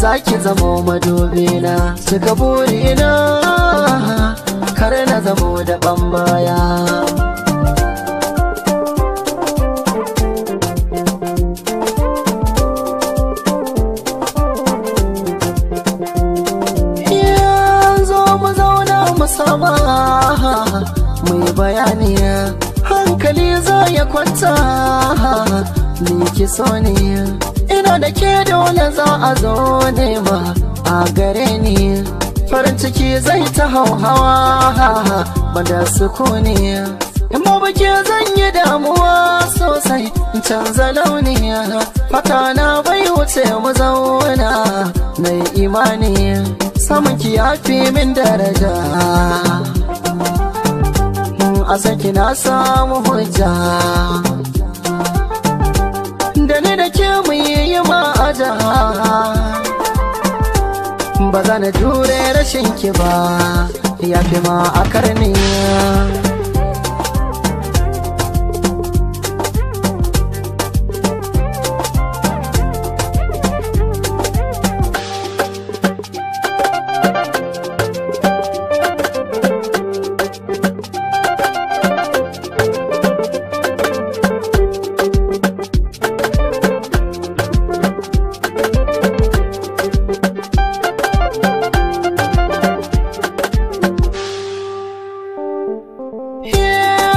Zaki zamo madubina, cika burina, kar na zamo da baya. Yanzu mu zauna mu saba, mu yi bayani, hankali za ya kwanta, ni ki so ne. Ina da ke dole za a zo nema a gare ni, farin ciki zai ta hauhawa banda sukuni. In babu ke zan yi damuwa sosai, in canza launi, fata na bai wuce mu zauna na yi imani, samun ki ya fi min daraja, a saki na samu hujja, da ni da ke mu yi ma'aja, ba za na jure rashin ki ba, ya fi ma a karni.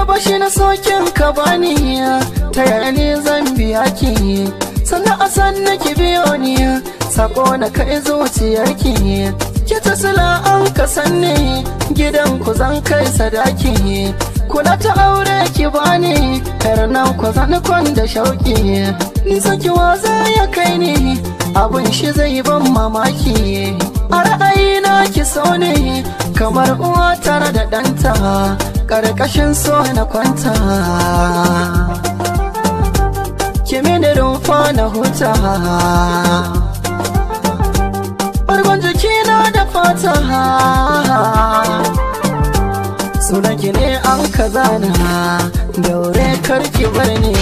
Bashi na sokin ka bani, ta yaya ne zan biya ki, sannan a san ki biyo ni, sako na kai zuciyarki, ki ta sila an ka sanni, gidan ku zan kai sadaki, kula ta aure ki bani, kar nan ku zan kwan da shauki, ni saki waza ya kai ni, abun shi zai ban mamaki, a ra'ayina ki so ne, kamar uwa tare da ɗanta, ƙarƙashin so na kwanta, ki mini rumfa na huta, ɓargon jikina da fata, sunan ki ne an ka zana, daure karki bar ni.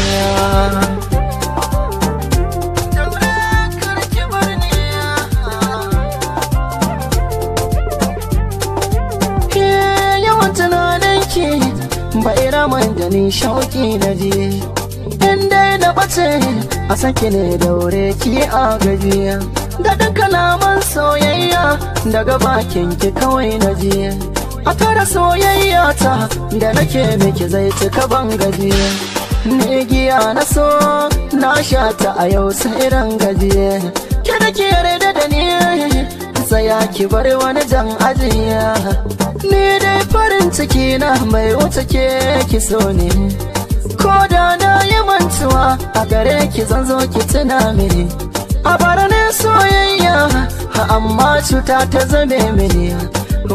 Bai raman da ni shauki na je, in dai na bace a sake ne daure ki a gajiya, da duk kalaman soyayya daga bakin ki kawai na je, a tara soyayya ta da nake miki zai cika ban gajiya, ni giya na so na sha ta a yau sai ran gajiya, ki da ki yarda da ni tsaya ki bar wani jan ajiya, ni dai farin ciki na mai wuce ke ki so ne, ko da na yi mantuwa a gare ki zan zo ki tuna mini, a bara ne soyayya amma cuta ta zame mini,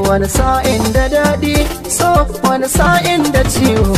wani sa'in da daɗi so wani sa'in da ciwo.